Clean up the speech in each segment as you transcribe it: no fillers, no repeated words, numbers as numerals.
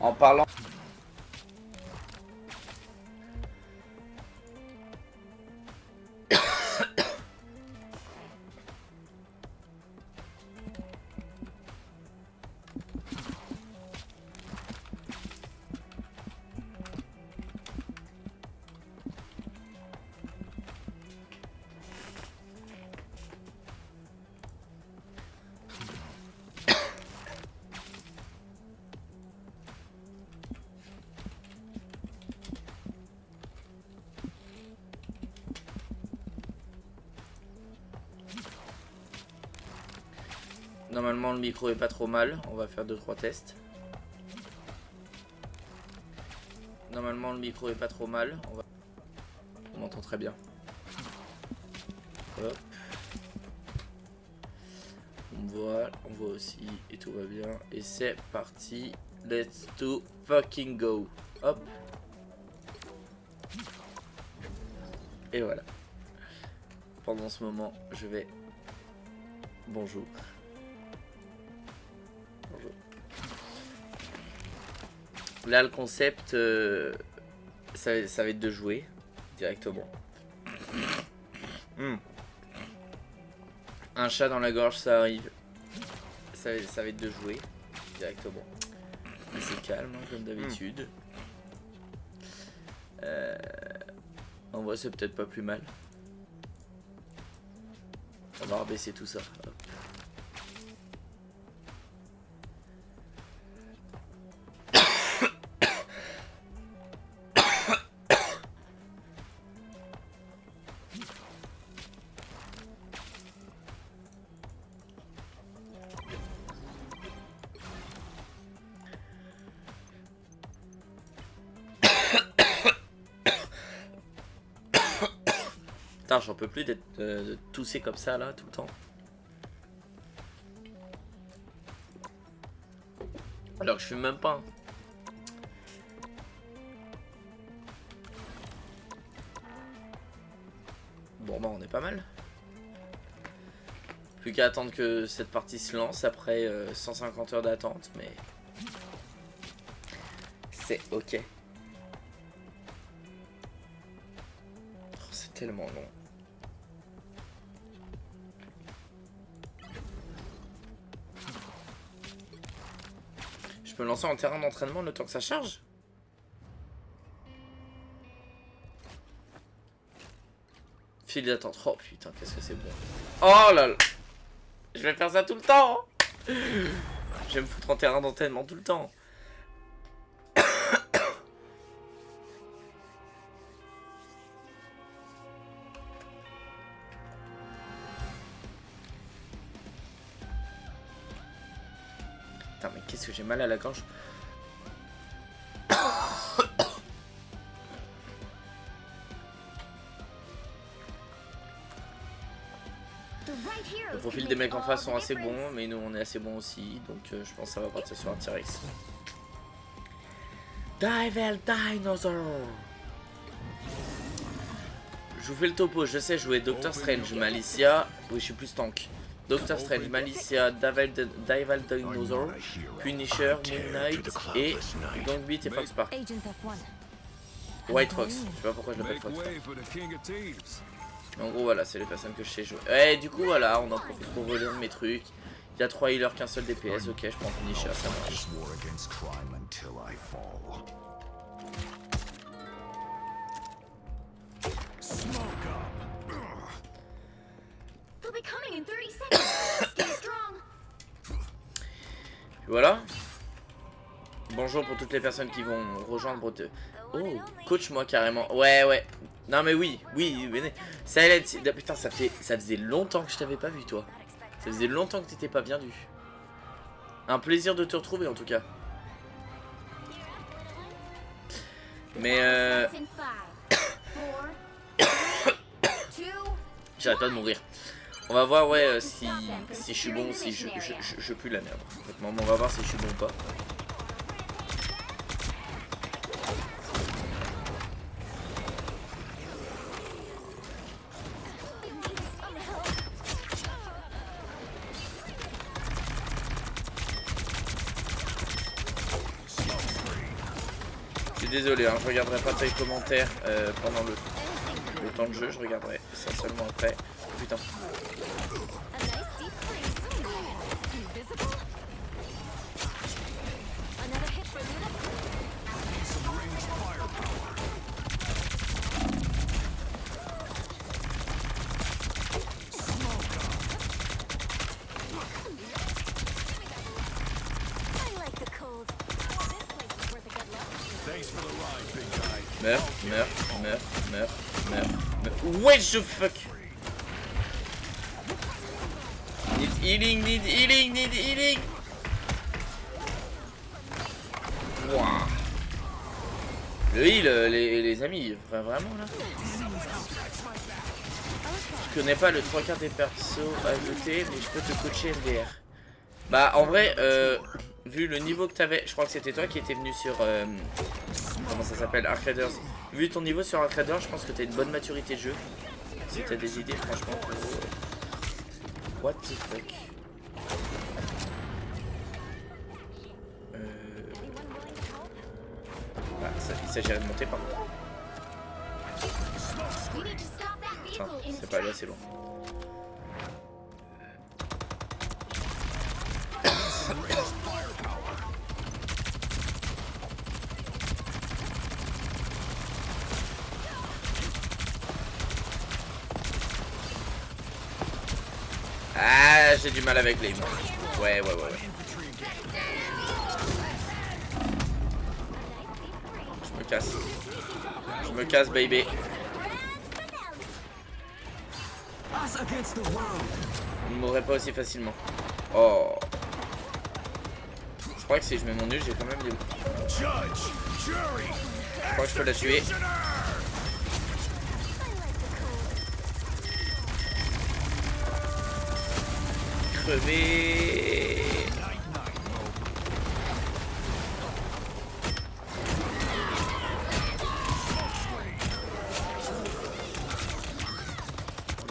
En parlant... Normalement le micro est pas trop mal, on va faire 2-3 tests. Normalement le micro est pas trop mal, on m'entend très bien. Hop. On voit aussi et tout va bien. Et c'est parti, let's do fucking go. Hop. Et voilà. Pendant ce moment, je vais... Bonjour. Là le concept ça va être de jouer directement. Un chat dans la gorge ça arrive. Ça va être de jouer directement. C'est calme hein, comme d'habitude. En vrai c'est peut-être pas plus mal. On va rebaisser tout ça. Hop. Putain, j'en peux plus d'être de tousser comme ça là tout le temps. Alors que je fume même pas. Hein. Bon bah on est pas mal. Plus qu'à attendre que cette partie se lance après 150 heures d'attente, mais c'est ok. Oh, c'est tellement long. Je peux me lancer en terrain d'entraînement le temps que ça charge? File d'attente. Oh putain, qu'est-ce que c'est bon. Oh là là. Je vais faire ça tout le temps. Je vais me foutre en terrain d'entraînement tout le temps. Putain, mais qu'est-ce que j'ai mal à la gorge. Le profil des mecs en face sont assez bons, mais nous on est assez bons aussi, donc je pense que ça va partir sur un T-Rex. Dive Dinosaur. Je vous fais le topo, je sais jouer Doctor Strange, Malicia, oui je suis plus tank. Doctor Strange, Malicia, Dive Dinosaur, Punisher, Moon Knight et Gambit et Fox Park. White Fox, je sais pas pourquoi je l'appelle Fox Park. En gros voilà, c'est les personnes que je sais jouer. Et du coup voilà, on en profite pour voler mes trucs. Il y a 3 healers qu'un seul DPS, ok je prends Punisher, ça marche. Voilà. Bonjour pour toutes les personnes qui vont rejoindre Broteux. Oh, coach moi carrément. Ouais. Non mais oui, venez. Silent, putain ça faisait longtemps que je t'avais pas vu toi. Ça faisait longtemps que t'étais pas bien vu. Un plaisir de te retrouver en tout cas. Mais j'arrête pas de mourir. On va voir ouais si je suis bon ou si je pue la merde. Honnêtement, on va voir si je suis bon ou pas. désolé, hein, je regarderai pas tes commentaires pendant le temps de jeu, je regarderai ça seulement après. Putain. Meurs. What the fuck? Need healing. Wow. Le heal, les amis, vraiment là. Je connais pas le 3/4 des persos ajoutés, mais je peux te coacher MDR. Bah en vrai, vu le niveau que t'avais, je crois que c'était toi qui étais venu sur comment ça s'appelle, Arcaders. Vu ton niveau sur Arcaders, je pense que t'as une bonne maturité de jeu. Si t'as des idées, franchement. What the fuck. Bah, il s'agirait de monter par contre. Enfin, c'est pas allé assez loin. Ah, j'ai du mal avec les mots. Ouais. Je me casse, baby. Il mourrait pas aussi facilement. Oh. Je crois que si je mets mon nul, j'ai quand même des... Je crois que je peux la tuer. Crever.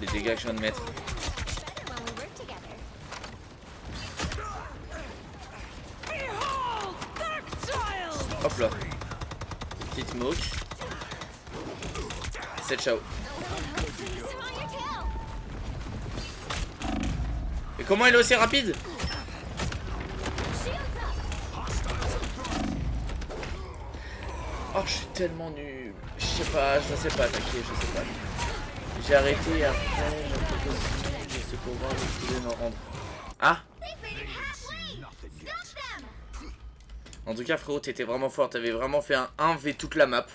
Les dégâts que je viens de mettre. Hop là. Petite smoke. C'est ciao. Et comment il est aussi rapide? Oh, je suis tellement nul. Je sais pas attaquer, je sais pas. J'ai arrêté après, j'étais pour voir où je pouvais me rendre. Ah! En tout cas, frérot, t'étais vraiment fort. T'avais vraiment fait un 1v toute la map.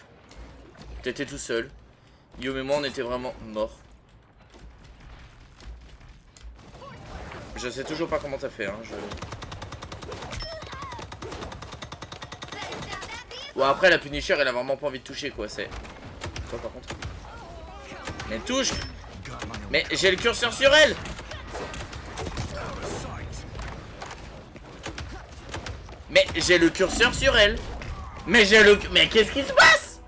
T'étais tout seul. Guillaume et moi, on était vraiment morts. Je sais toujours pas comment t'as fait, hein. Bon, après, la Punisher, elle a vraiment pas envie de toucher, quoi. C'est. Toi, par contre. Mais touche! Mais j'ai le curseur sur elle! Mais j'ai le curseur sur elle! Mais qu'est-ce qui se passe?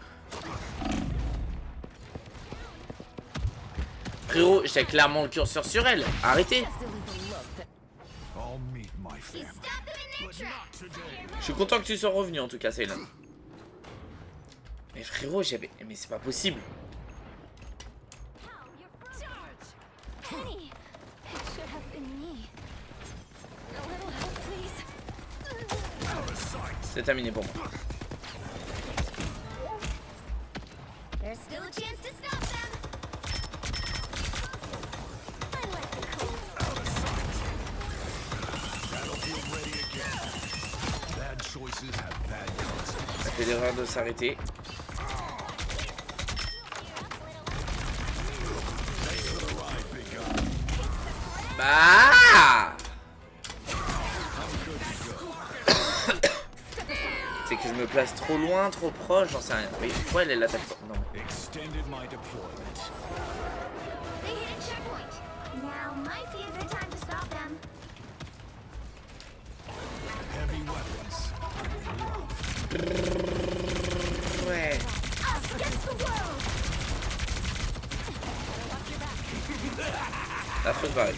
Frérot, j'ai clairement le curseur sur elle. Arrêtez! Je suis content que tu sois revenu en tout cas, Ceylan. Mais frérot, j'avais... Mais c'est pas possible. C'est terminé pour moi. Ça fait l'erreur de s'arrêter. Bah c'est que je me place trop loin, trop proche, j'en sais rien. Mais pourquoi elle l'attaque pas? Non. Ouais. La fausse barre.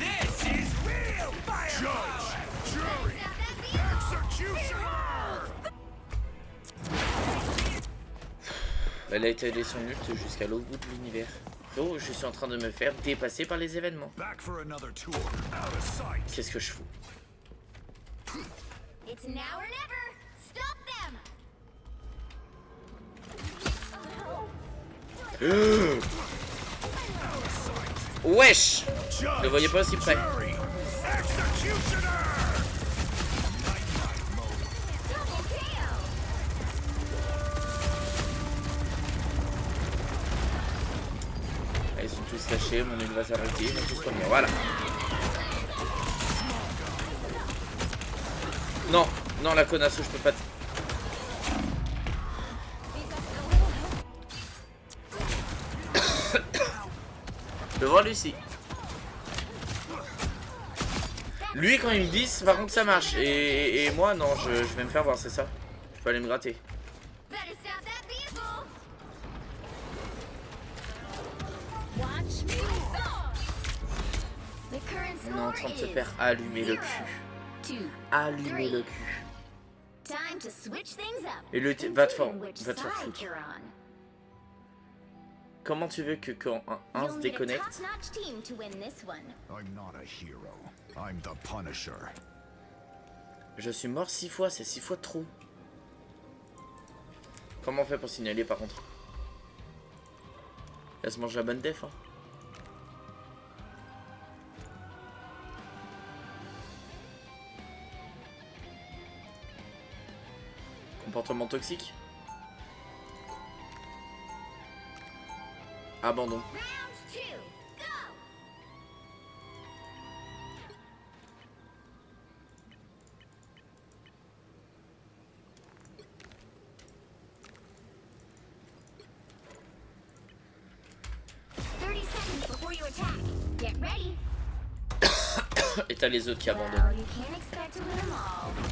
Elle a étalé son ult jusqu'à l'autre bout de l'univers. Oh, je suis en train de me faire dépasser par les événements. Qu'est-ce que je fous? Wesh! Ne voyez pas aussi près. Ils sont tous cachés, mon ult va s'arrêter, ils vont tous revenir, voilà. Non, non la connasse, je peux pas... Je veux voir Lucie. Lui quand il me dit, par contre ça marche. Et moi non, je vais me faire voir, c'est ça. Je peux aller me gratter. On est en train de se faire allumer le cul. Allumer le cul. Et le va te faire foutre. Comment tu veux que quand un se déconnecte? Je suis mort 6 fois, c'est 6 fois de trop. Comment on fait pour signaler par contre? Elle se mange la bonne def hein. Comportement toxique. Abandon. Et t'as les autres qui abandonnent.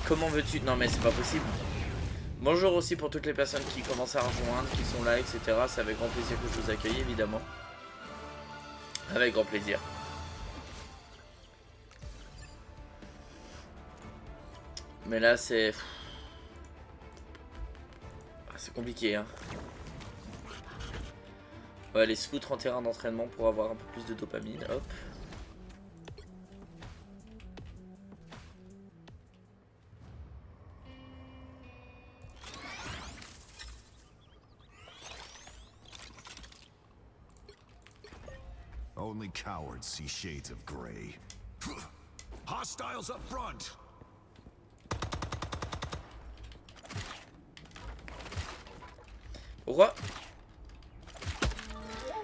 Comment veux-tu? Non mais c'est pas possible. Bonjour aussi pour toutes les personnes qui commencent à rejoindre, qui sont là, etc. C'est avec grand plaisir que je vous accueille, évidemment. Avec grand plaisir. Mais là, c'est... C'est compliqué, hein. On va aller se foutre en terrain d'entraînement pour avoir un peu plus de dopamine. Hop. Only cowards see shades of gray. Hostiles up front. Pourquoi?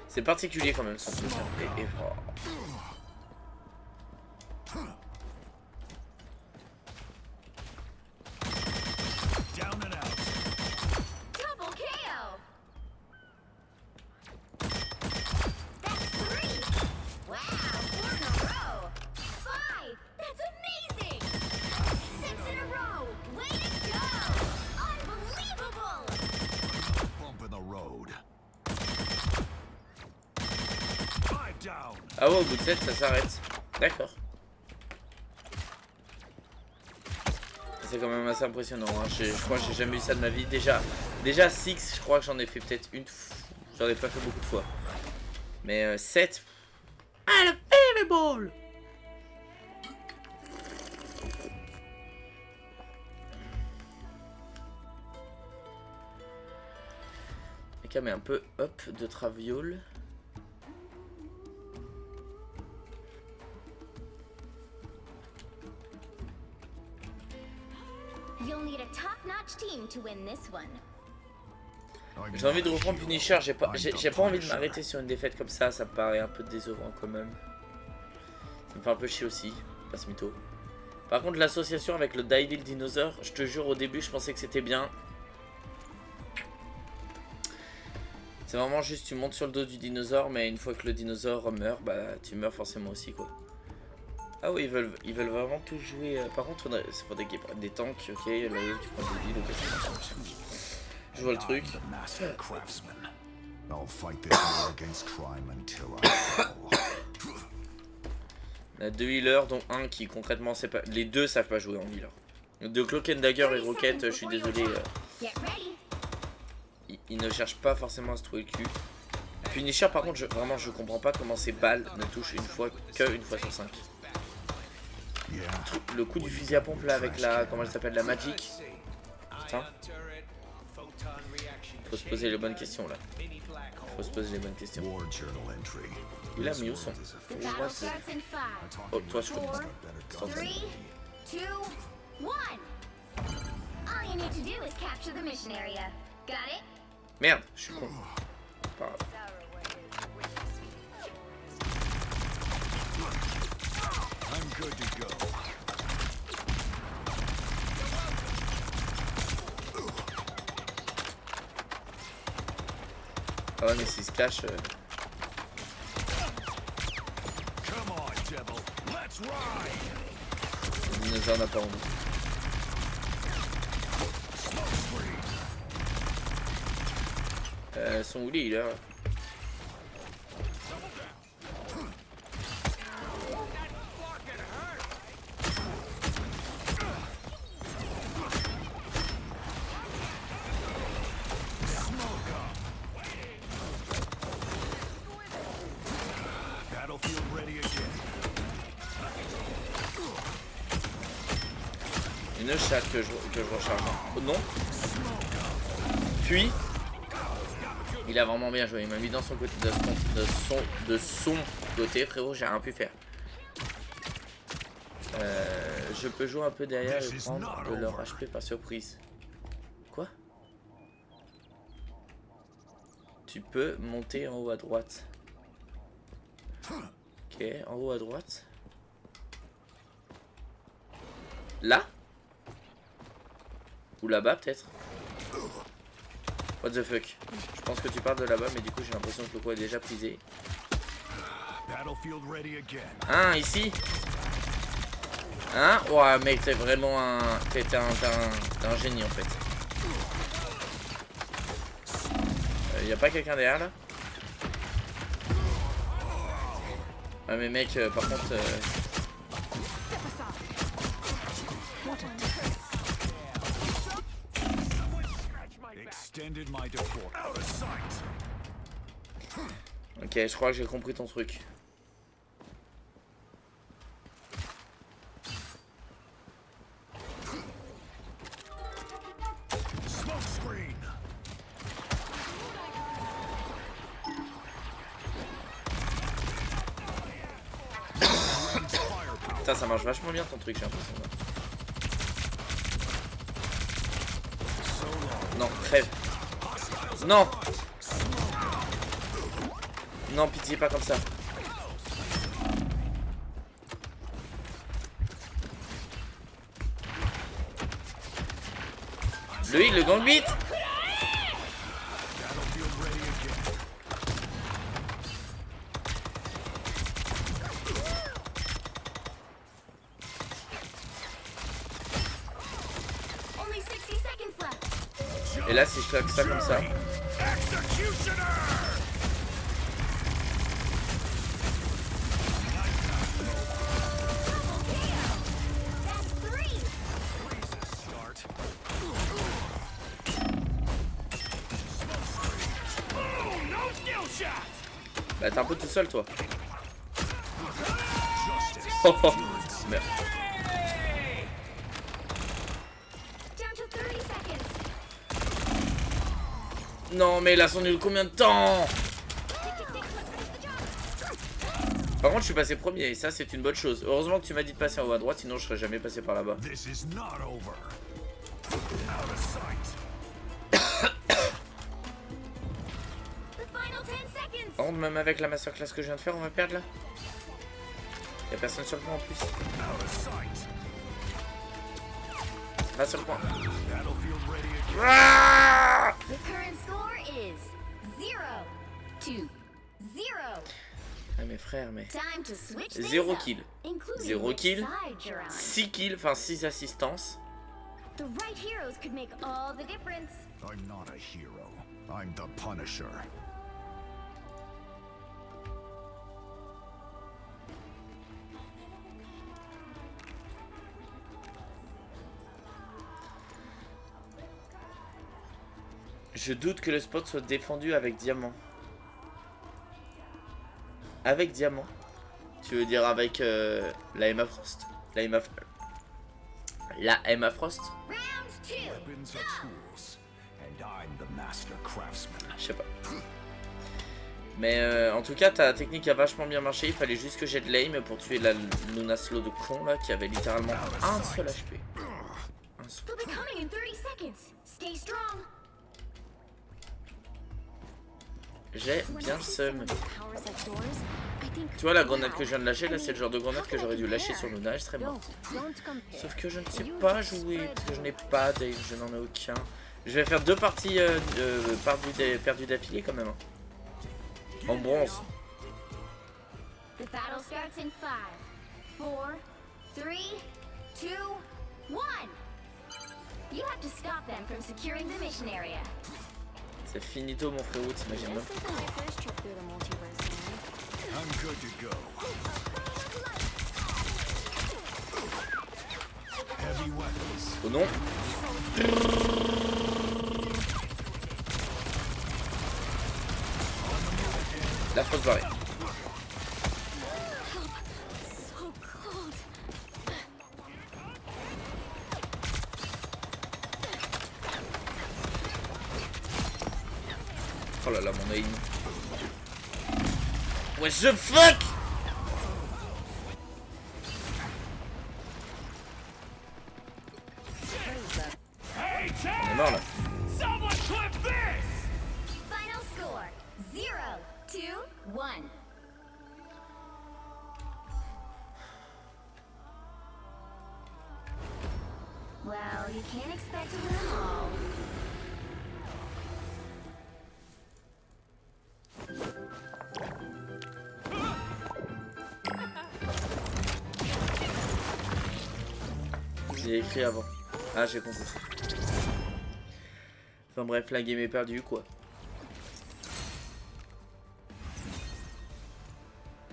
C'est particulier quand même son soutien. Et oh. Ah ouais, au bout de 7 ça s'arrête. D'accord. C'est quand même assez impressionnant hein. Je crois que j'ai jamais vu ça de ma vie. Déjà 6 je crois que j'en ai fait peut-être une. J'en ai pas fait beaucoup de fois. Mais 7. Ah le baby ball. Mec met un peu hop de traviole. J'ai envie de reprendre Punisher, j'ai pas envie de m'arrêter sur une défaite comme ça me paraît un peu décevant quand même. Ça me fait un peu chier aussi, pas ce mytho. Par contre l'association avec le Devil Dinosaur, je te jure au début je pensais que c'était bien. C'est vraiment juste tu montes sur le dos du dinosaure mais une fois que le dinosaure meurt, bah tu meurs forcément aussi quoi. Ah oui, ils veulent vraiment tout jouer. Par contre, c'est pour des tanks, ok. Là, tu prends des villes, ok. Je vois le truc. On a 2 healers, dont un qui concrètement sait pas. Les deux savent pas jouer en healer. De Cloak and Dagger et Rocket, je suis désolé. il ne cherche pas forcément à se trouver le cul. Punisher par contre vraiment je comprends pas comment ces balles ne touchent une fois sur 5. Le coup du fusil à pompe là avec la, comment elle s'appelle, la Magic. Putain. Faut se poser les bonnes questions là. Faut se poser les bonnes questions. Il a mis où son. Oh toi je connais. Merde, je suis con. Pas grave. Ah ouais mais s'il se cache... Le dinosaure n'a pas envie. Son Woolly il est là. Une chatte que je recharge. Oh, non. Puis il a vraiment bien joué. Il m'a mis dans son côté de son côté, frérot. J'ai rien pu faire. Je peux jouer un peu derrière et prendre de leur HP par surprise. Quoi? Tu peux monter en haut à droite. Ok, en haut à droite. Là? Ou là-bas peut-être. What the fuck. Je pense que tu parles de là-bas mais du coup j'ai l'impression que le coup est déjà prisé. Hein, ici. Hein? Ouais mec t'es vraiment un... T'es un génie en fait. Y a pas quelqu'un derrière là? Ouais mais mec par contre... Ok, je crois que j'ai compris ton truc. Putain, ça marche vachement bien ton truc, j'ai l'impression. Non, crève. Non. Non, pitié, pas comme ça. Le gambit. Et là, si je claque ça comme ça. Bah t'es un peu tout seul toi. Oh, oh. Merde. Non mais là sont nuls combien de temps? Par contre je suis passé premier et ça c'est une bonne chose. Heureusement que tu m'as dit de passer en haut à droite sinon je serais jamais passé par là-bas. Par contre même avec la masterclass que je viens de faire on va perdre là. Y'a personne sur le point en plus. Pas sur le point. Ah mes frères mais 0 kill. 0 kill. 6 kills, enfin 6 assistances. The right heroes could make all the difference. I'm not a hero. I'm the Punisher. Je doute que le spot soit défendu avec diamant. Avec diamant? Tu veux dire avec la Emma Frost? La Emma Frost? Round 2. Weapons are tools, and I'm the master craftsman. Je sais pas. Mais en tout cas, ta technique a vachement bien marché. Il fallait juste que j'ai de l'aim pour tuer la Luna Slow de con là qui avait littéralement un seul HP. Un seul. They'll be coming in 30 seconds. Stay strong. J'ai bien le seum. Tu vois la grenade que je viens de lâcher là, c'est le genre de grenade que j'aurais dû lâcher sur Luna, elle serait morte. Sauf que je ne sais pas jouer, parce que je n'ai pas d'aim, je n'en ai aucun. Je vais faire 2 parties perdues d'affilée quand même. En bronze. The battle starts in 5, 4, 3, 2, 1. You have to stop them from securing the mission area. C'est finito mon frérot, t'imagines pas? I'm good to go. Heavy weapons. Oh non. La fausse barrée. So cold. Oh là là, mon aim. What the fuck? On est mort là. Final score 0, 2, 1. Well, you can't expect to win them all. J'ai écrit avant. Ah, j'ai compris. Enfin bref, la game est perdue quoi.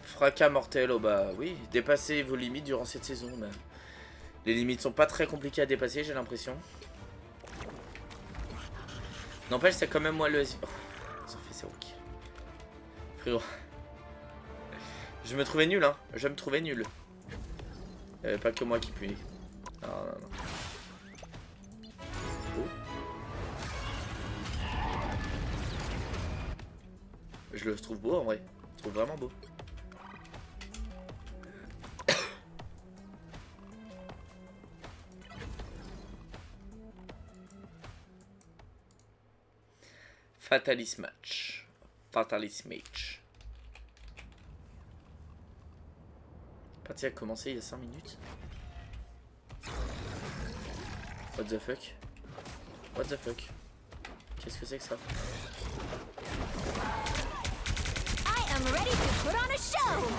Fracas mortel, oh bah oui, dépassez vos limites durant cette saison. Mais les limites sont pas très compliquées à dépasser, j'ai l'impression. N'empêche, c'est quand même moi le... Oh, ça fait 0 kills. Frérot. Je me trouvais nul, hein. Je me trouvais nul. Pas que moi qui punis. Non, non, non. Oh. Je le trouve beau en vrai. Je le trouve vraiment beau. Fatalis match. Fatalis match. La partie a commencé il y a 5 minutes. What the fuck? What the fuck? Qu'est-ce que c'est que ça? I am ready to put on a show.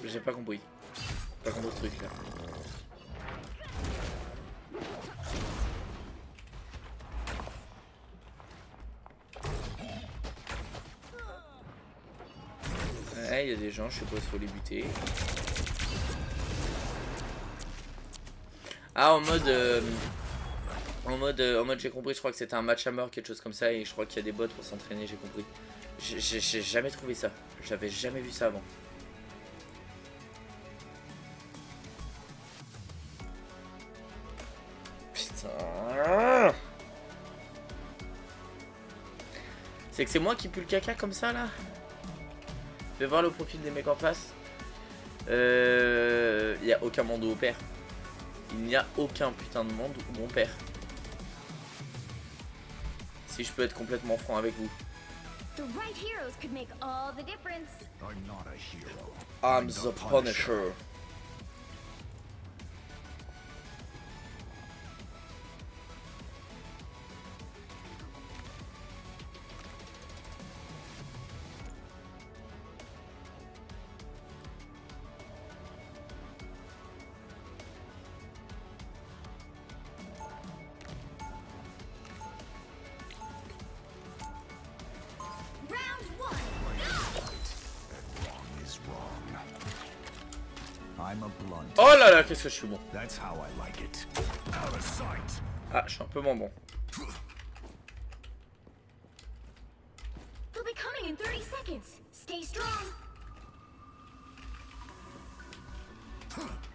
J'ai pas compris. Pas compris ce truc là. Ouais, il y a des gens, je suppose, faut les buter. Ah, en mode j'ai compris, je crois que c'était un match à mort, quelque chose comme ça, et je crois qu'il y a des bots pour s'entraîner, j'ai compris. J'ai jamais trouvé ça, j'avais jamais vu ça avant. Putain. C'est que c'est moi qui pue le caca comme ça là. Je vais voir le profil des mecs en face. Il n'y a aucun monde où on perd. Il n'y a aucun putain de monde où on perd. Si je peux être complètement franc avec vous. The right heroes could make all the difference. I'm not a hero. I'm the Punisher. I'm a blunt. Oh là là, qu'est-ce que je suis bon. That's how I like it. Out of sight. Ah, je suis un peu moins bon. They'll be coming in 30 seconds. Stay strong.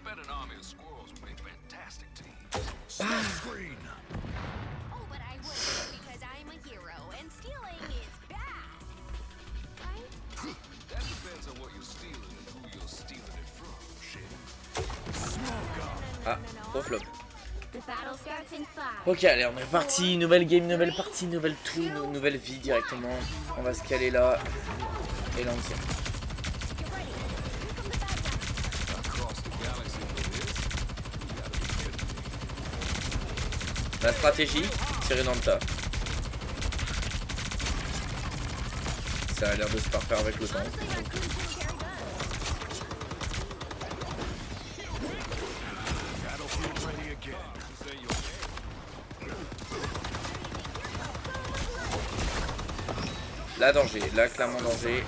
Bet an army of squirrels would make fantastic teams. Smoke screen. Oh, but I wouldn't because I'm a hero and stealing is bad. Right? That depends on what you're stealing and who you're stealing it from, shit. Smoke up. Ah, gros flop. The battle starts in 5. Ok, allez, on est reparti. Nouvelle game, nouvelle partie, nouvelle tout, nouvelle vie directement. On va se caler là. Et là, on tient. Across the galaxy for this, you gotta be kidding me. La stratégie, tirer dans le tas. Ça a l'air de se parfaire avec le temps. Honestly, Raccoon shouldn't carry guns. Battlefield ready again. You say you're Là, danger. Là, clairement, danger.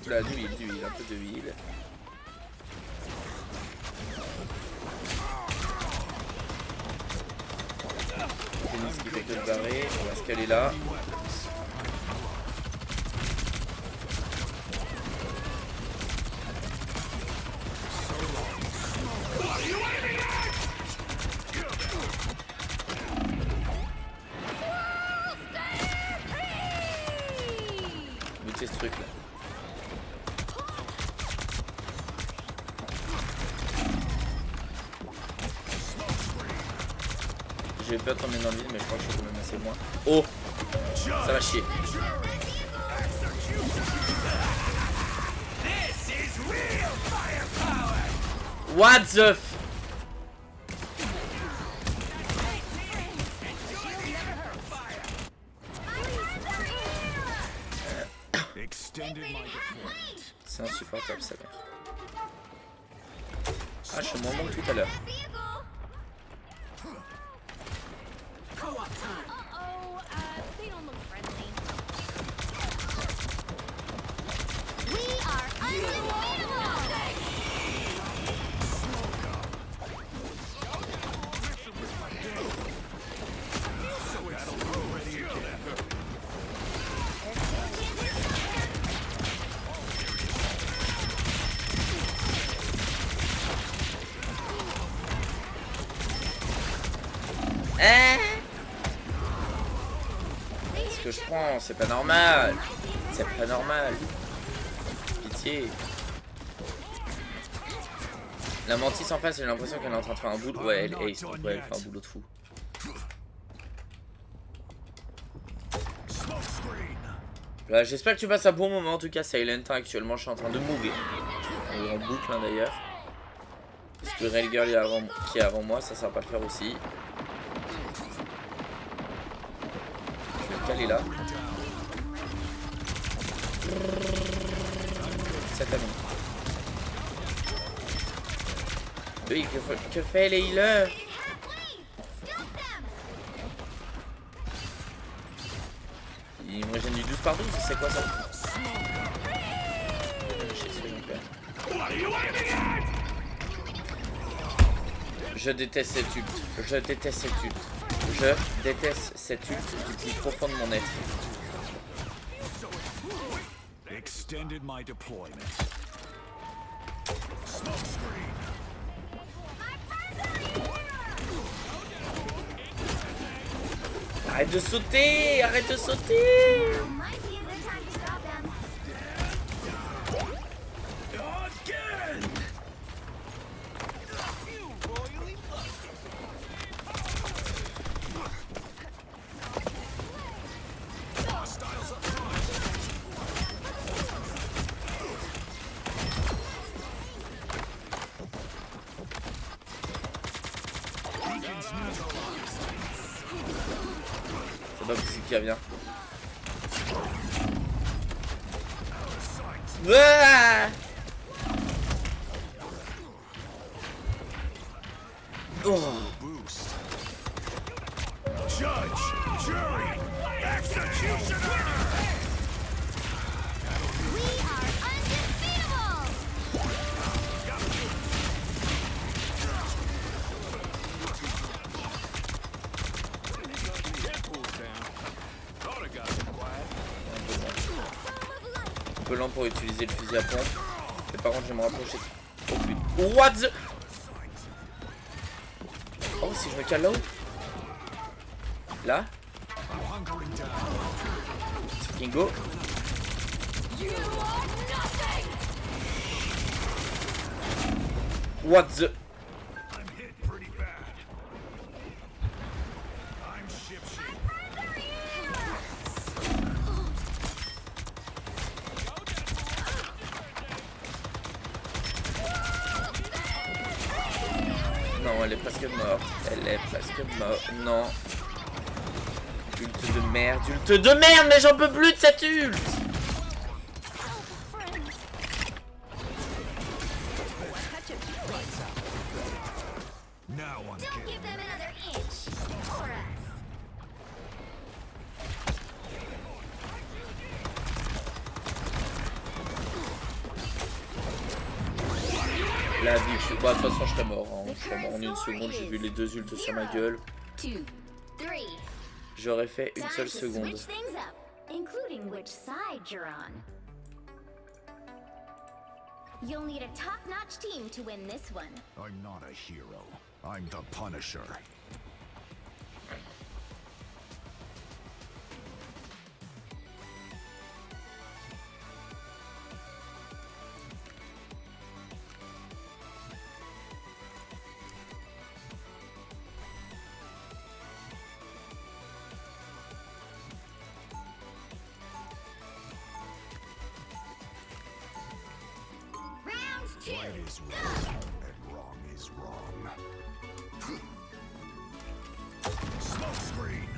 Là, d'huile, un peu d'huile. Phoenix qui fait que se barrer, on va se caler là. Buter ce truc là. J'ai peur de tomber dans le vide, mais je crois que je suis quand même assez loin. Oh, ça va chier. What the f... Extended my deployment. C'est insupportable ça mère. Ah, je suis moins bon que tout à l'heure. Uh-oh, they don't look friendly. We are unbeatable. Battlefield ready again. Ce que je prends, c'est pas normal. C'est pas normal. Pitié. La mantis en face, j'ai l'impression qu'elle est en train de faire un boulot. Ouais, elle ace, donc ouais, elle fait un boulot de fou. Smoke screen. Là, j'espère que tu passes un bon moment. En tout cas, Silent, actuellement, je suis en train de mourir. On est en boucle hein, d'ailleurs. Parce que Railgirl qui est avant moi, ça va pas le faire aussi. Je vais me caler là. Cette amie. Oui, que fait les healers? Il me régène du 12 par 12, c'est quoi ça? Je déteste cette ult. Je déteste cette ult. Je déteste cette ult du plus profond de mon être. Extended my deployment. Smoke screen. Arrête de sauter! Arrête de sauter! Might be a good time to stop them. Again. C'est pas possible qu'il revient. Ah oh. Boost. Judge, jury, executioner. We are undefeatable! Un peu lent pour utiliser le fusil à pompe. Mais par contre je vais me rapprocher. Oh putain. What the... Oh si je me cale là-haut. Là. Bingo. What the... I'm hit pretty bad. I'm shipshape. Non, elle est presque morte. Elle est presque morte. Non. Ult de merde, ult de merde, mais j'en peux plus de cette ult. Now I'm Don't getting give them another inch for us. La vie, je suis... Bah, de toute façon, je serais mort. Hein. Je serais mort en une seconde. J'ai vu les deux ults sur ma gueule. 2, 3. J'aurais fait une Time seule to seconde. switch things up, including which side you're on. You'll need a top-notch team to win this one. I'm not a hero. I'm the Punisher. Round 2. Right is right, and wrong is wrong. Smoke screen.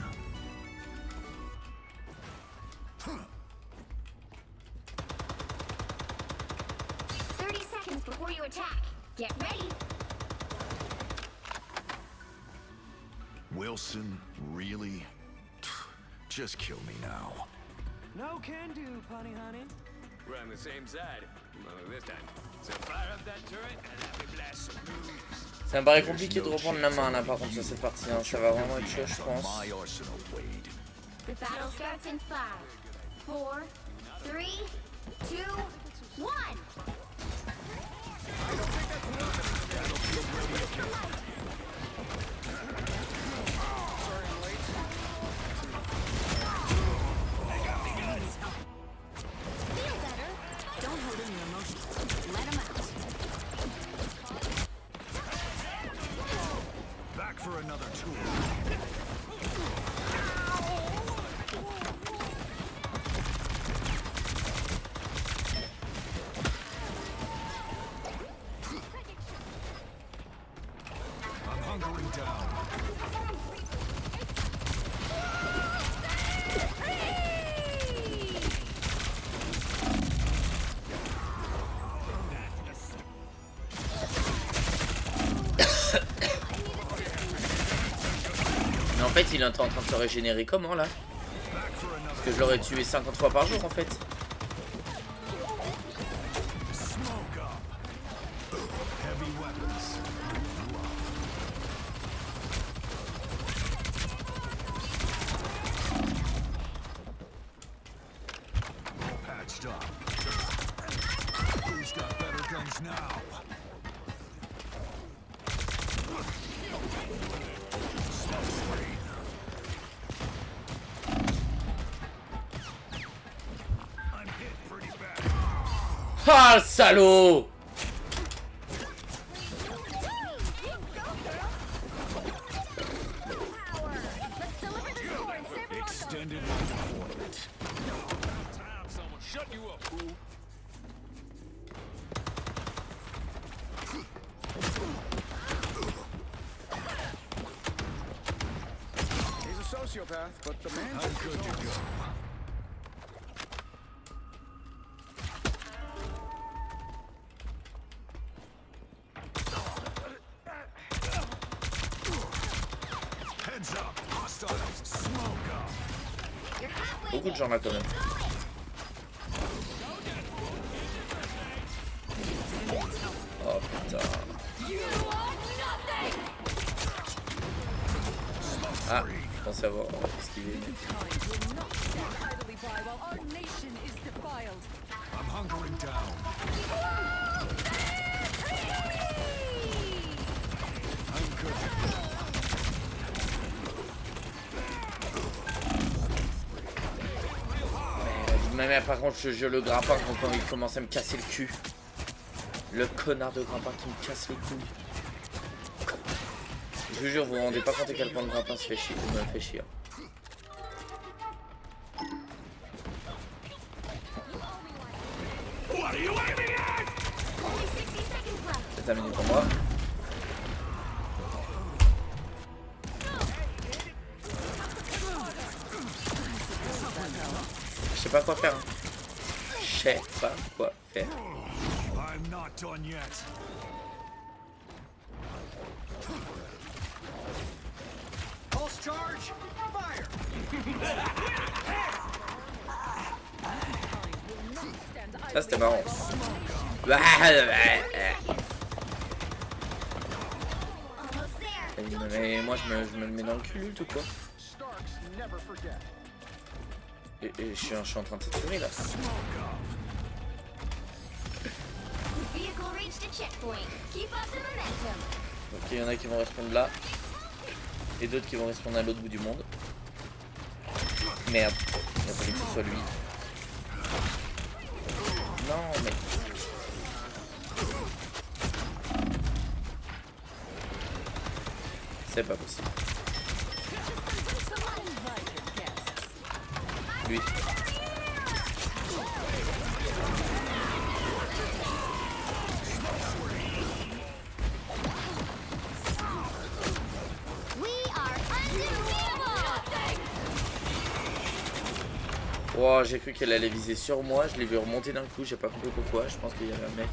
30 seconds before you attack. Get ready. Wilson, really? Just kill me now. No can do, Punny Honey. We're on the same side. Well, this time. So fire up that turret and let me blast some moves. Ça me paraît compliqué de reprendre la main là par contre sur cette partie. Hein. Ça va vraiment être chaud, je pense. My arsenal, Wade. The battle starts in 5, 4, 3, 2, 1. Feel better? Don't hold in your emotions. Let them out. Back for another tour. I'm hunkering down. Mais en fait, il est en train de se régénérer comment là? Parce que je l'aurais tué 50 fois par jour en fait. Smoke up. Heavy weapons. Patched up. Who's got better guns now? Smoke screen. I'm hit pretty bad. Ah le salaud! Let's deliver this score and serve it on Extended deployment. Time someone shut you up, fool. These are so sociopath, but the man. How good you go? Heads up, hostiles, smoke up. You're halfway Beaucoup de there. gens là quand même. Oh putain. Ah, je pensais avoir esquivé. I'm hunkering down. I'm good to go. Mais par contre, je le grappin quand il commence à me casser le cul. Le connard de grappin qui me casse les couilles. Je vous jure, vous vous rendez pas compte à quel point le grappin se fait chier, me fait chier. C'est terminé pour moi. Je sais pas quoi faire. Je sais pas quoi faire. I'm not done yet. Pulse charge, fire! Ça c'était marrant. Almost there. Mais moi je me le mets dans le cul tout quoi. Starks never forget. Et je suis en train de saturer là. Vehicle reached a checkpoint. Keep up the momentum. Donc il y en a qui vont répondre là. Et d'autres qui vont répondre à l'autre bout du monde. Merde. Il a fallu que ce soit lui. Non mais... C'est pas possible. Lui. We are undefeatable. Oh, j'ai cru qu'elle allait viser sur moi, je l'ai vu remonter d'un coup, j'ai pas compris pourquoi, je pense qu'il y avait un mec.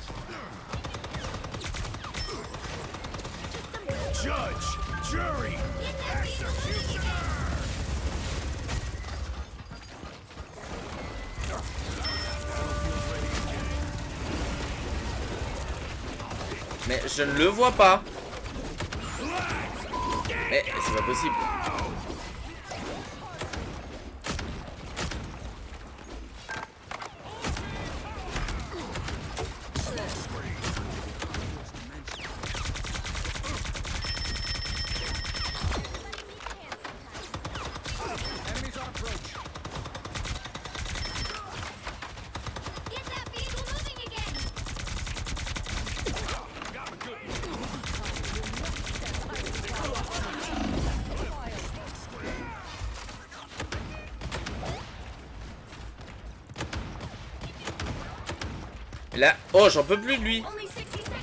Judge, jury, Mais je ne le vois pas. Mais c'est pas possible. Enemies on approach. Get that vehicle moving again. Et là, oh j'en peux plus de lui. Only 60 seconds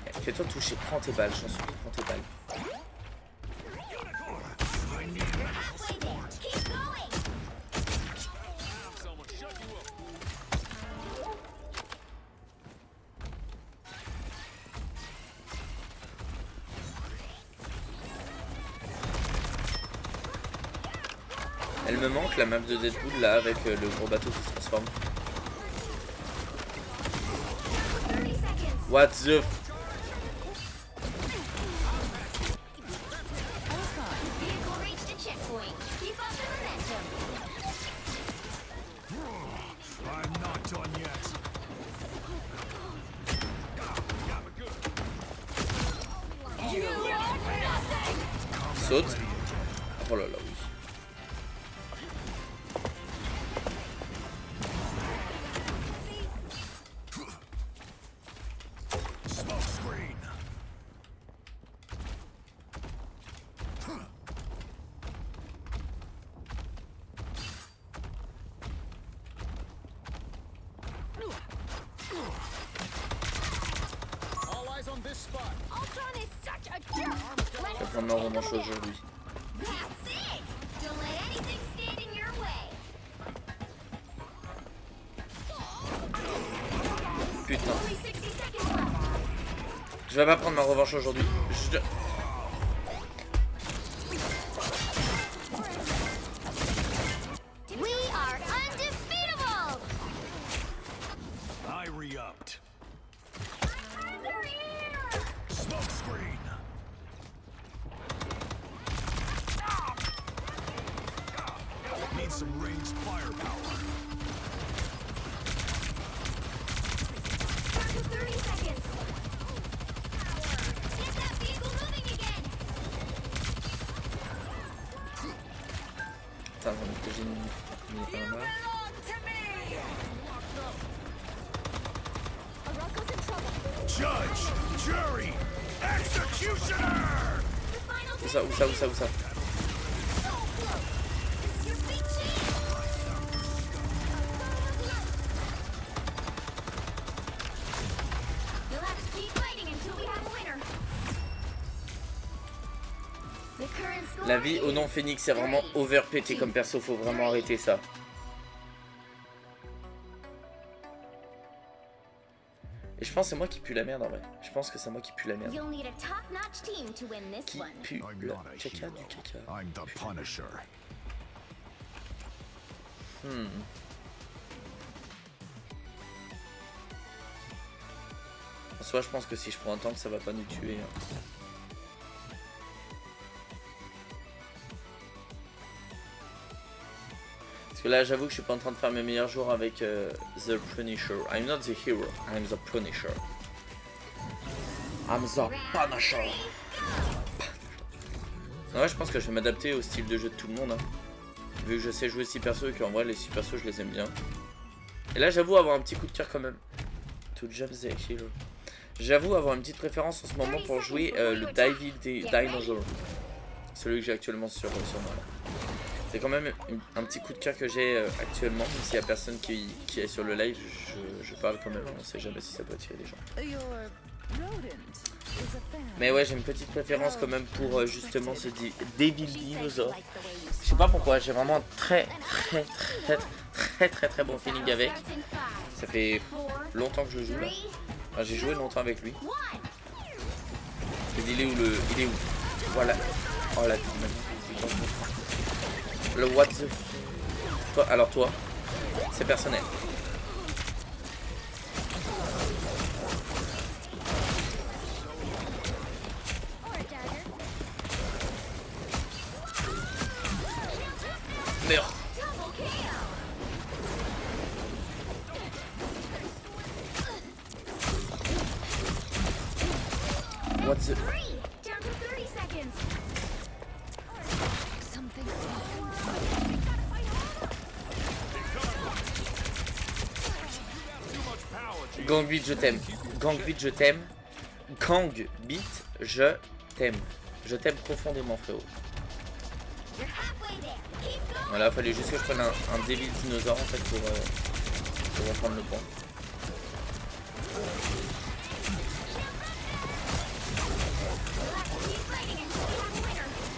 left. Fais-toi toucher, prends tes balles, j'en supplie, prends tes balles. Halfway there. Keep going. Someone shut you up. Elle me manque la map de Deadpool là avec le gros bateau qui se transforme. 30 seconds. What the f... Vehicle reached a checkpoint. Keep up the momentum. I'm not done yet. Saute. Oh là là, oui. Smoke screen. All eyes on this spot. Ultron is such a jerk. Je vais prendre ma revanche aujourd'hui. That's Je vais pas prendre ma revanche aujourd'hui. We are undefeatable! I re-upped. They're here! Smoke screen. Need some ranged firepower. Down to 30 seconds. Get that vehicle moving again! Attends, que j'ai mis un là. Rocco's in trouble. Judge, jury, executioner. The final Où ça, où ça, où ça, où ça? so close. This is your big chance. You'll have to keep fighting until we have a winner. The current score La vie au nom Phoenix c'est vraiment overpété comme perso, faut vraiment arrêter ça. Et je pense que c'est moi qui pue la merde en vrai. Je pense que c'est moi qui pue la merde. You'll need a top-notch team to win this Qui one. pue I'm la not a caca hero. du caca. I'm the Punisher. En soi je pense que si je prends un tank ça va pas nous tuer. Hein. Parce que là j'avoue que je suis pas en train de faire mes meilleurs jours avec The Punisher. I'm not the hero, I'm the Punisher. I'm the Punisher. Ouais, je pense que je vais m'adapter au style de jeu de tout le monde. Hein. Vu que je sais jouer 6 persos et qu'en vrai les 6 persos je les aime bien. Et là j'avoue avoir un petit coup de cœur quand même. To jump the hero. J'avoue avoir une petite préférence en ce moment pour jouer le Dinosaur. Celui que j'ai actuellement sur moi là. C'est quand même un petit coup de cœur que j'ai actuellement. Même s'il n'y a personne qui est sur le live, je parle quand même. On sait jamais si ça peut attirer des gens. Mais ouais, j'ai une petite préférence quand même pour justement ce Devil Dinosaur. Je sais pas pourquoi, j'ai vraiment un très bon feeling avec. Ça fait longtemps que je joue là. Enfin, j'ai joué longtemps avec lui. Il est où le... Il est où? Voilà. Oh la le what the... Toi, alors toi, c'est personnel. Meurs. What the... Down to 30 seconds. Something. Gang Beat, je t'aime. Gang Beat, je t'aime. Gang Beat, je t'aime. Je t'aime profondément, frérot. You're halfway there. Keep going. Voilà, fallait juste que je prenne un Devil Dinosaur en fait pour reprendre le point. Keep fighting until we have a winner.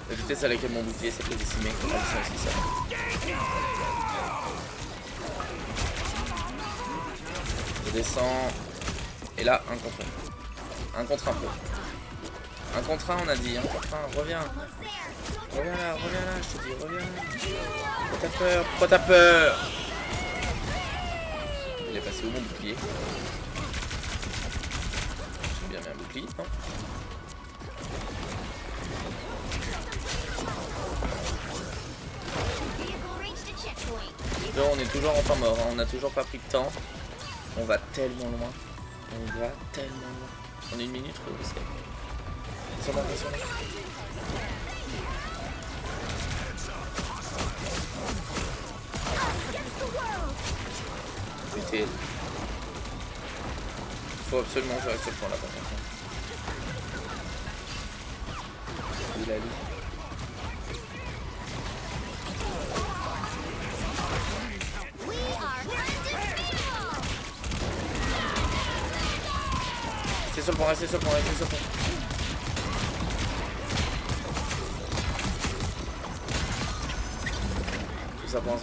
La vitesse à laquelle mon bouclier s'est fait décimer, c'est aussi ça. Je descends. Et là, un contre un. Un contre un peu. Un contre un, on a dit. Un contre un, reviens. Reviens là, je te dis, reviens là. Pourquoi t'as peur? Pourquoi t'as peur? Il est passé où mon bouclier? J'ai bien mis un bouclier, non? Non, on est toujours en temps mort, hein. On n'a toujours pas pris de temps. On va tellement loin. On va tellement loin. On est une minute, frérot, c'est... Sur la pression. Putain. Faut absolument que je reste sur le point là, par contre. Il a lu. Restez sur le point, restez sur le point, restez sur le point. ça pense.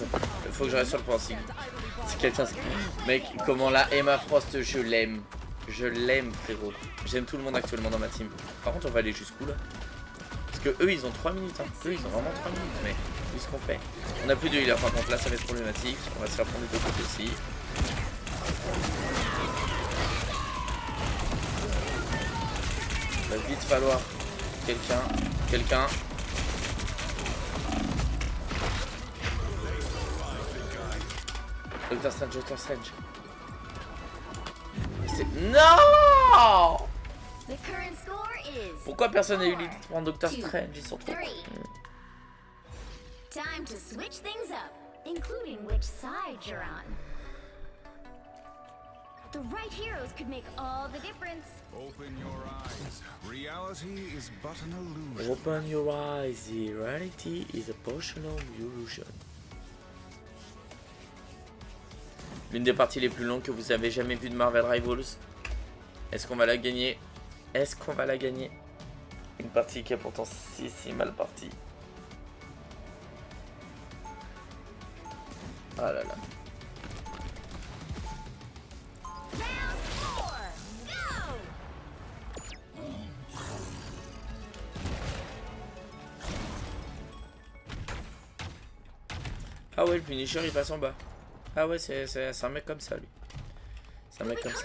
Faut que je reste sur le point. Si quelqu'un... Mec, comment la Emma Frost, je l'aime. Je l'aime, frérot. J'aime tout le monde actuellement dans ma team. Par contre, on va aller jusqu'où là? Parce que eux, ils ont 3 minutes. Hein. Eux, ils ont vraiment 3 minutes. Mais vu ce qu'on fait. On a plus de healer. Par contre, là, ça va être problématique. On va se faire prendre des deux côtés aussi. Il va vite falloir quelqu'un. Doctor Strange. Non! The current score is Pourquoi personne n'a eu l'idée de prendre Doctor Strange? Ils sont trop... time to switch things up, including which side you're on. The right heroes could make all the difference. Open your eyes. Reality is but an illusion. Open your eyes, the reality is a potional illusion. L'une des parties les plus longues que vous avez jamais vues de Marvel Rivals. Est-ce qu'on va la gagner? Une partie qui est pourtant si mal partie. Ah là là. Ah ouais, le Punisher il passe en bas. Ah ouais, c'est un mec comme ça lui. C'est un mec comme ça.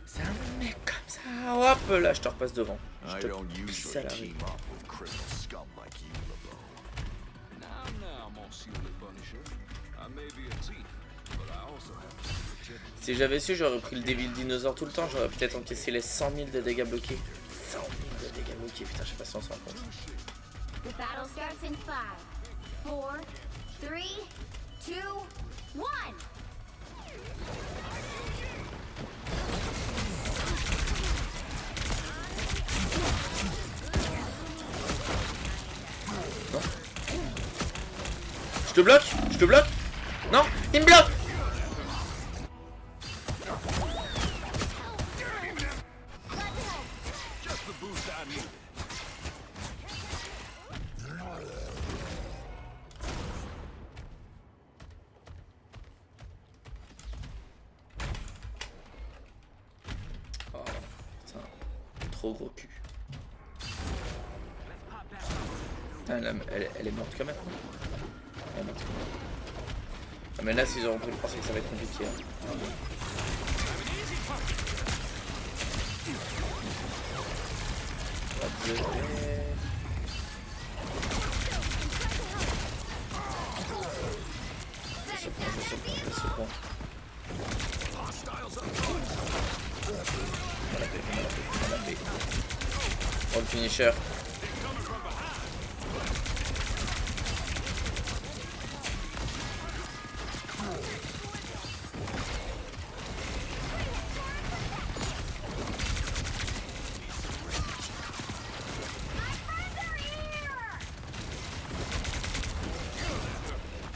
C'est un mec comme ça. Hop là, je te repasse devant. Je te pisse à la rue. Si j'avais su, j'aurais pris le Devil Dinosaur tout le temps. J'aurais peut-être encaissé les 100 000 de dégâts bloqués. 100 000 de dégâts bloqués, putain, je sais pas si on s'en rend compte. The battle starts in 5, 4, 3, 2, 1. Non. Je te bloque. Non, il me bloque. Trop gros cul. Putain, elle est morte quand même. Elle est morte quand même. Ah, mais là, s'ils auront pris le point, c'est que ça va être compliqué. Hein. Je sais pas. Oh le finisher.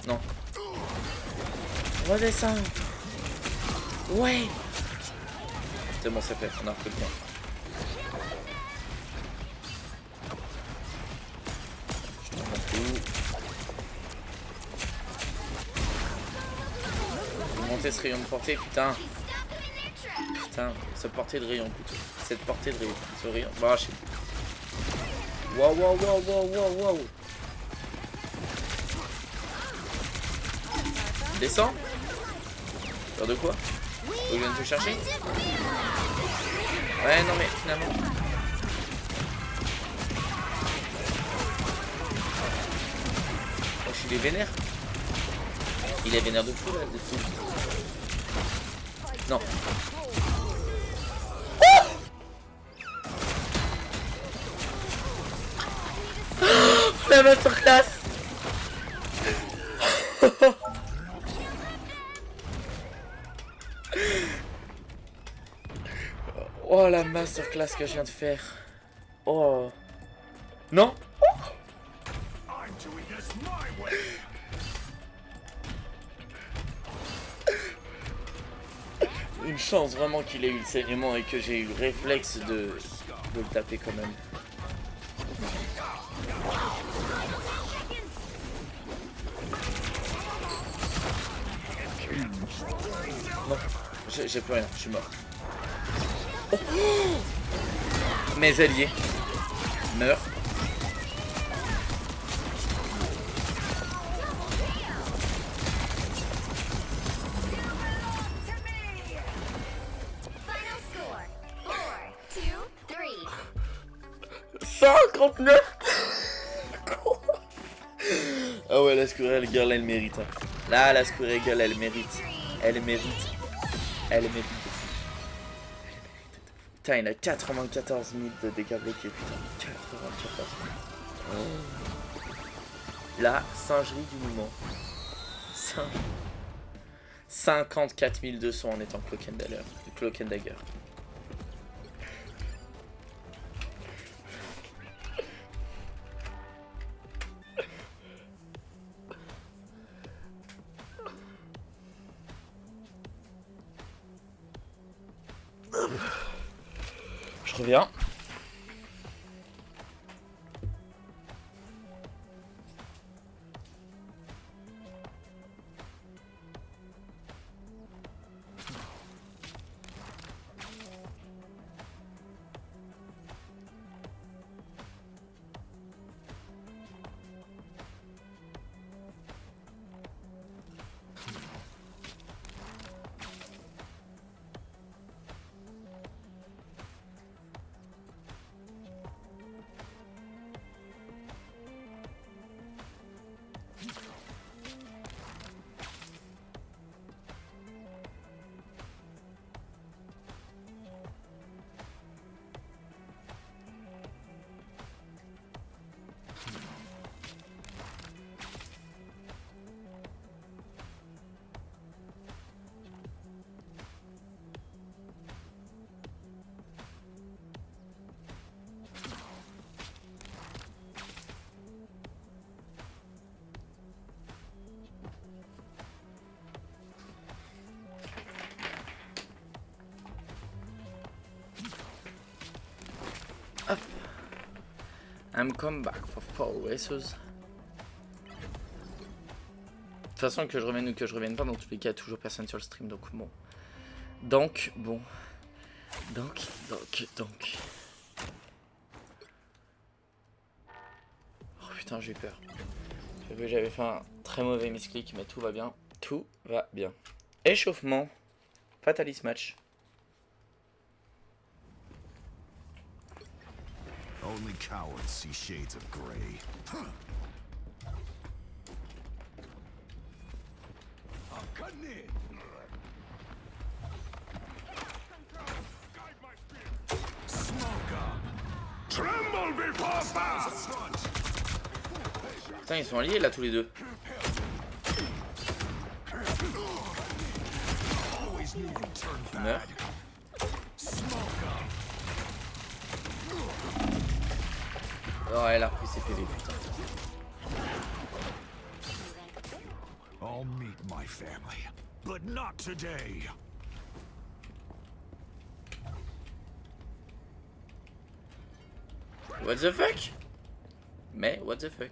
Non. Redescends. Ouais. C'est bon, c'est fait, on a repris le point. Je t'en tout. Monter ce rayon de portée, putain. Putain, cette portée de rayon plutôt. Cette portée de rayon. Ce rayon. Bah, je sais plus. Waouh. Descends. Peur de quoi? Vous venez de te chercher? Ouais, non mais finalement. Oh, il est vénère. Il est vénère de fou là, de fou. Non. Oh, la masterclass. Oh la masterclass que je viens de faire. Oh. Non. Une chance vraiment qu'il ait eu le saignement et que j'ai eu le réflexe de le taper quand même. J'ai plus rien, je suis mort. Oh. Mes alliés meurent. Final score 4-2-3. 59. Ah ouais, la Squirrel Girl elle mérite. Hein. Là, la Squirrel Girl elle mérite. Elle mérite. Elle mérite. Putain, il a 94 000 de dégâts bloqués. Putain, 94 000. Oh. La singerie du moment. 54 200 en étant Cloak and Dagger. Je reviens. Hop. I'm come back for 4 races. De toute façon, que je revienne ou que je revienne pas, dans tous les cas, il y a toujours personne sur le stream, donc bon. Donc. Oh putain, j'ai eu peur. J'avais fait un très mauvais misclick, mais tout va bien. Tout va bien. Échauffement. Fatalist match. Only cowards see shades of gray. I'm cutting in. Smoke up! Tremble before fast! Putain, ils sont alliés là tous les deux. Always knew you'd turn Tu meurs. bad. Smoke up! Oh, elle a repris ses PV, putain. I'll meet my family, but not today. What the fuck? Mais, what the fuck?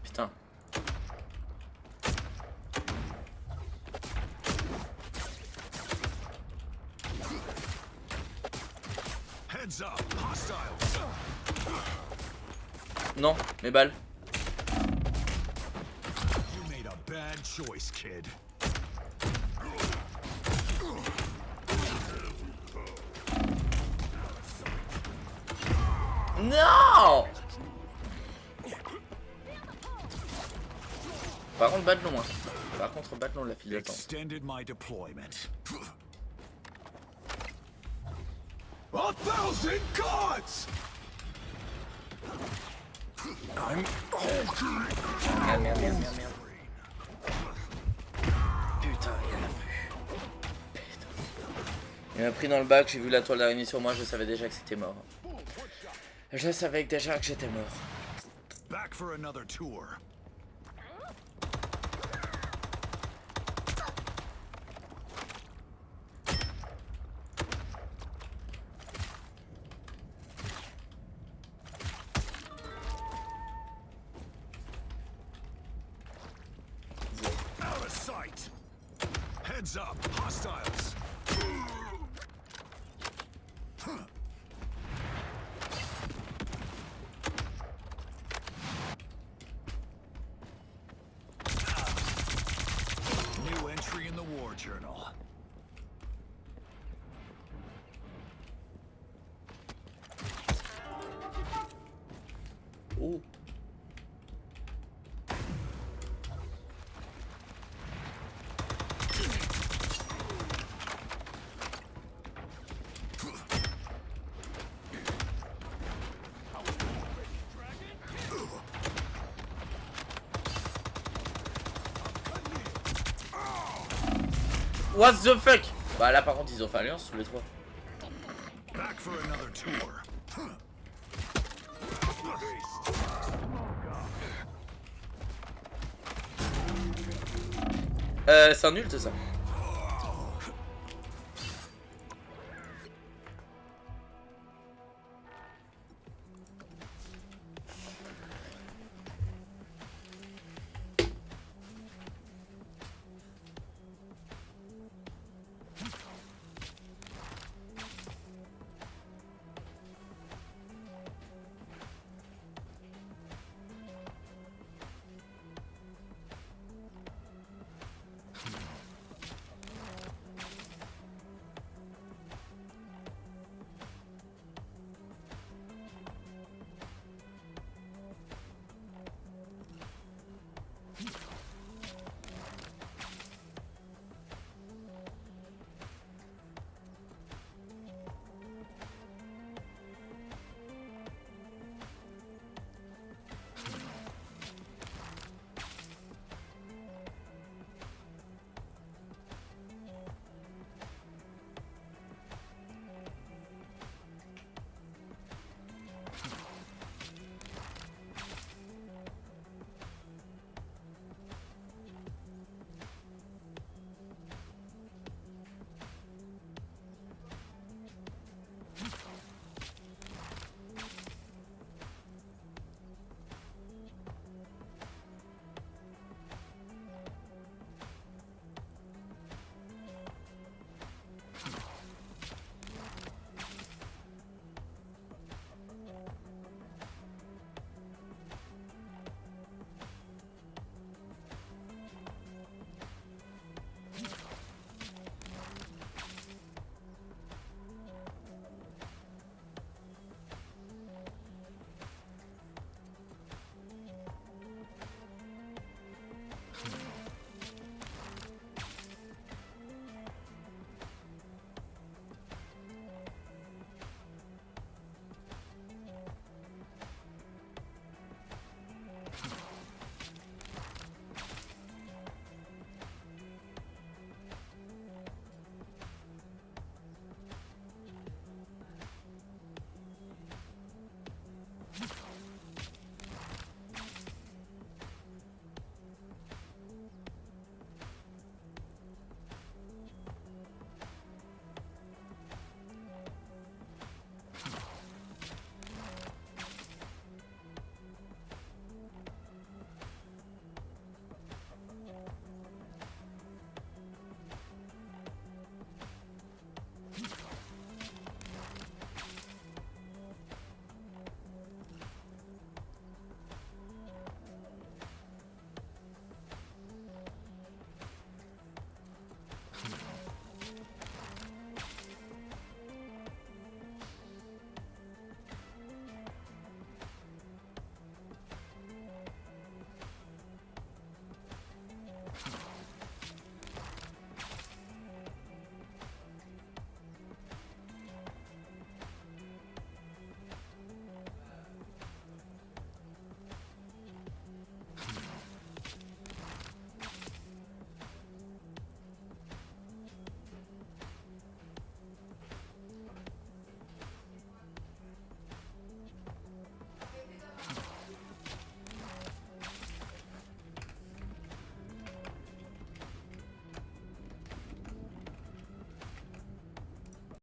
Putain. Heads up, hostiles! Non, mes balles. You made a bad choice, kid. Non! Par contre, battre long, hein. Par contre, battre long la file d'attente. Extended my deployment. 1,000 gods! I'm Merde. Putain, il m'a pris. Putain. Il m'a pris dans le bac, j'ai vu la toile d'araignée sur moi, je savais déjà que c'était mort. Je savais déjà que j'étais mort. back for another tour. Heads up, hostiles. New entry in the war journal. Oh. What the fuck? Bah là par contre ils ont fait alliance tous les trois. Back for another tour. C'est un ult ça.